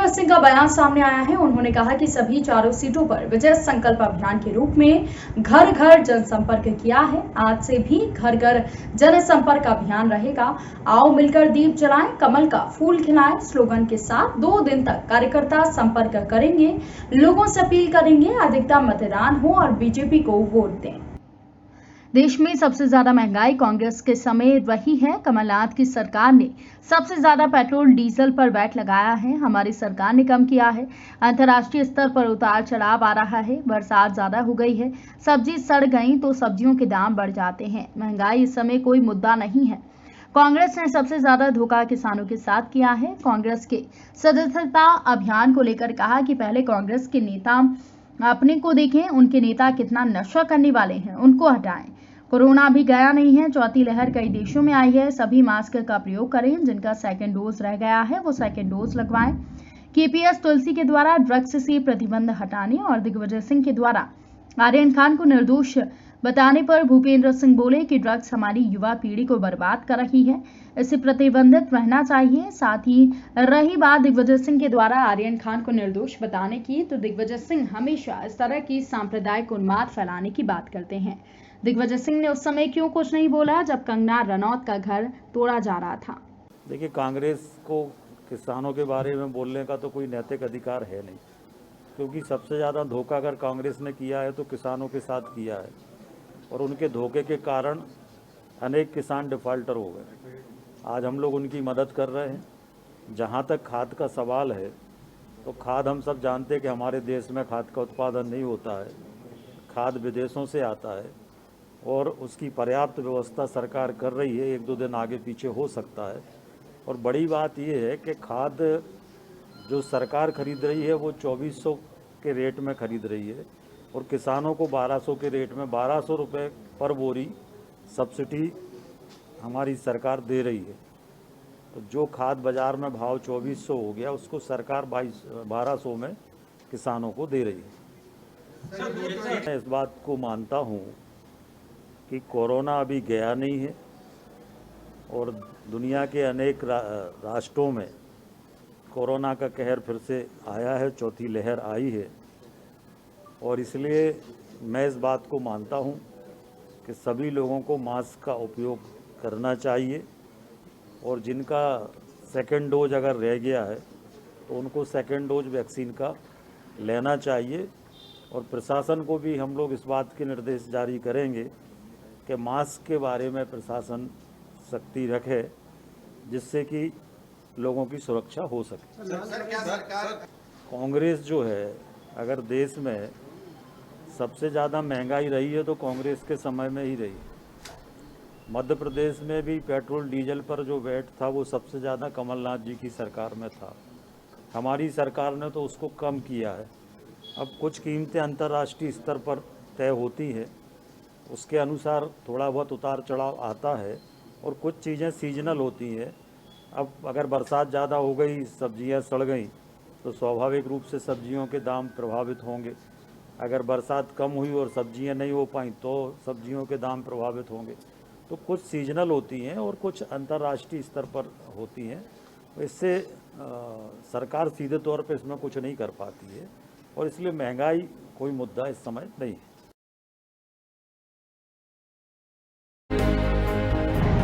भूपेंद्र सिंह का बयान सामने आया है। उन्होंने कहा कि सभी चारों सीटों पर विजय संकल्प अभियान के रूप में घर घर जनसंपर्क किया है। आज से भी घर घर जनसंपर्क अभियान रहेगा। आओ मिलकर दीप जलाएं, कमल का फूल खिलाएं स्लोगन के साथ 2 दिन तक कार्यकर्ता संपर्क करेंगे। लोगों से अपील करेंगे अधिकतम मतदान हो और बीजेपी को वोट दें। देश में सबसे ज्यादा महंगाई कांग्रेस के समय रही है। कमलनाथ की सरकार ने सबसे ज्यादा पेट्रोल डीजल पर वैट लगाया है। हमारी सरकार ने कम किया है। अंतर्राष्ट्रीय स्तर पर उतार चढ़ाव आ रहा है। बरसात ज्यादा हो गई है, सब्जी सड़ गई तो सब्जियों के दाम बढ़ जाते हैं। महंगाई इस समय कोई मुद्दा नहीं है। कांग्रेस ने सबसे ज्यादा धोखा किसानों के साथ किया है। कांग्रेस के सदस्यता अभियान को लेकर कहा कि पहले कांग्रेस के नेता अपने को देखें, उनके नेता कितना नशा करने वाले हैं, उनको हटाएं। कोरोना अभी गया नहीं है। चौथी लहर कई देशों में आई है। सभी मास्क का प्रयोग करें। जिनका सेकंड डोज रह गया है वो सेकंड डोज लगवाएं। केपीएस तुलसी के द्वारा ड्रग्स से प्रतिबंध हटाने और दिग्विजय सिंह के द्वारा आर्यन खान को निर्दोष बताने पर भूपेंद्र सिंह बोले कि ड्रग्स हमारी युवा पीढ़ी को बर्बाद कर रही है, इससे प्रतिबंधित रहना चाहिए। साथ ही रही बात दिग्विजय सिंह के द्वारा आर्यन खान को निर्दोष बताने की, तो दिग्विजय सिंह हमेशा इस तरह की सांप्रदायिक उन्माद फैलाने की बात करते हैं। दिग्विजय सिंह ने उस समय क्यों कुछ नहीं बोला जब कंगना रनौत का घर तोड़ा जा रहा था। देखिए, कांग्रेस को किसानों के बारे में बोलने का तो कोई नैतिक अधिकार है नहीं, क्योंकि सबसे ज़्यादा धोखा अगर कांग्रेस ने किया है तो किसानों के साथ किया है और उनके धोखे के कारण अनेक किसान डिफाल्टर हो गए। आज हम लोग उनकी मदद कर रहे हैं। जहाँ तक खाद का सवाल है तो खाद हम सब जानते हैं कि हमारे देश में खाद का उत्पादन नहीं होता है। खाद विदेशों से आता है और उसकी पर्याप्त व्यवस्था सरकार कर रही है। 1-2 दिन आगे पीछे हो सकता है। और बड़ी बात यह है कि खाद जो सरकार खरीद रही है वो 2400 के रेट में खरीद रही है और किसानों को 1200 के रेट में 1200 रुपये पर बोरी सब्सिडी हमारी सरकार दे रही है। तो जो खाद बाज़ार में भाव 2400 हो गया उसको सरकार 1200 में किसानों को दे रही है। मैं इस बात को मानता हूँ कि कोरोना अभी गया नहीं है और दुनिया के अनेक राष्ट्रों में कोरोना का कहर फिर से आया है, चौथी लहर आई है। और इसलिए मैं इस बात को मानता हूं कि सभी लोगों को मास्क का उपयोग करना चाहिए और जिनका सेकंड डोज अगर रह गया है तो उनको सेकंड डोज वैक्सीन का लेना चाहिए। और प्रशासन को भी हम लोग इस बात के निर्देश जारी करेंगे कि मास्क के बारे में प्रशासन सख्ती रखे, जिससे कि लोगों की सुरक्षा हो सके। सर, क्या सरकार कांग्रेस जो है, अगर देश में सबसे ज़्यादा महंगाई रही है तो कांग्रेस के समय में ही रही। मध्य प्रदेश में भी पेट्रोल डीजल पर जो वैट था वो सबसे ज़्यादा कमलनाथ जी की सरकार में था। हमारी सरकार ने तो उसको कम किया है। अब कुछ कीमतें अंतर्राष्ट्रीय स्तर पर तय होती है, उसके अनुसार थोड़ा बहुत उतार चढ़ाव आता है और कुछ चीज़ें सीजनल होती हैं। अब अगर बरसात ज़्यादा हो गई, सब्जियां सड़ गई तो स्वाभाविक रूप से सब्जियों के दाम प्रभावित होंगे। अगर बरसात कम हुई और सब्जियां नहीं हो पाई तो सब्जियों के दाम प्रभावित होंगे। तो कुछ सीजनल होती हैं और कुछ अंतर्राष्ट्रीय स्तर पर होती हैं। इससे सरकार सीधे तौर पर इसमें कुछ नहीं कर पाती है और इसलिए महंगाई कोई मुद्दा इस समय नहीं है।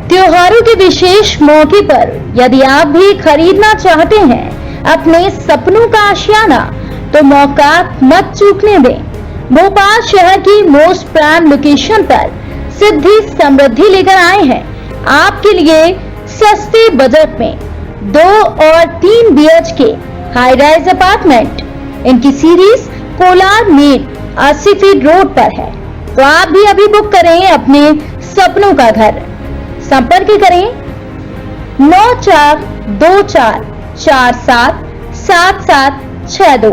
त्योहारों के विशेष मौके पर यदि आप भी खरीदना चाहते हैं अपने सपनों का आशियाना, तो मौका मत चूकने दें। भोपाल शहर की मोस्ट प्राइम लोकेशन पर सिद्धि समृद्धि लेकर आए हैं आपके लिए सस्ते बजट में 2 और 3 BHK हाई राइज अपार्टमेंट। इनकी series Kolar main 80 feet road पर है। तो आप भी अभी बुक करें अपने सपनों का घर। संपर्क करें 9424477762।